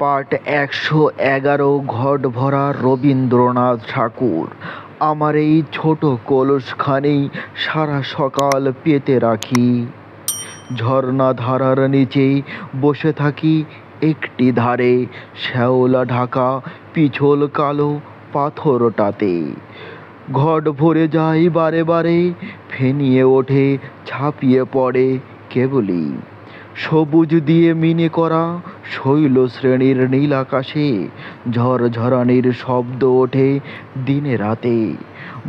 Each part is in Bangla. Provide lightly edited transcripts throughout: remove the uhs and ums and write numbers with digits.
পাঠ ১১১ ঘট ভরা রবীন্দ্রনাথ ঠাকুর। আমার এই ছোট কলসখানেই সারা সকাল পেতে রাখি। ঝর্ণা ধারার নিচে বসে থাকি একটি ধারে, শ্যাওলা ঢাকা পিছল কালো পাথরটাতে। ঘট ভরে যায় বারে বারে, ফেনিয়ে ওঠে ঝাঁপিয়ে পড়ে কেবলই। সবুজ দিয়ে মিনে করা শৈল শ্রেণীর নীল আকাশে ঝড়ঝড়ানির শব্দ ওঠে দিনে রাতে।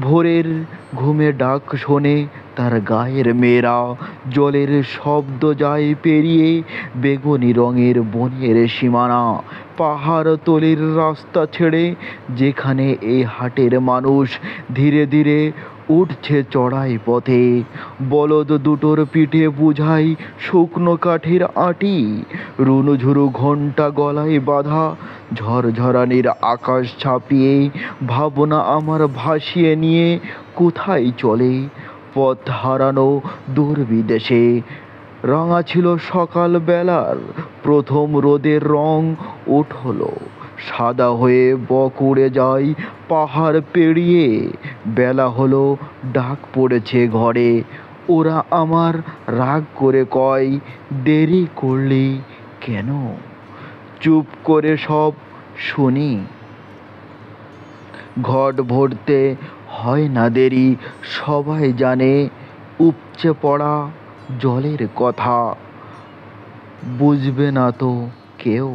ভোরের ঘুমে ডাক শোনে তার গায়ের মেয়েরা, জলের শব্দ যায় পেরিয়ে বেগুনি রঙের বনের সীমানা। পাহাড় তলির রাস্তা ছেড়ে যেখানে এই হাটের মানুষ ধীরে ধীরে উঠছে চড়াই পথে। বলদ দুটোর পিঠে বুঝাই শুকনো কাঠের আঁটি, রুনুঝুরু ঘণ্টা গলায় বাঁধা। ঝড়ঝড়ানির আকাশ ছাপিয়ে ভাবনা আমার ভাসিয়ে নিয়ে কোথায় চলে পথ হারানো দূর বিদেশে। রাঙা ছিল সকাল বেলার প্রথম রোদের রং, উঠল সাদা হয়ে বক উড়ে যায় পাহাড় পেরিয়ে। বেলা হলো, ডাক পড়েছে ঘরে। ওরা আমার রাগ করে কয়, দেরি করলি কেন? চুপ করে সব শুনি। ঘট ভরতে হয় না দেরি, সবাই জানে উপচে পড়া জলের কথা। বুঝবে না তো কেউ।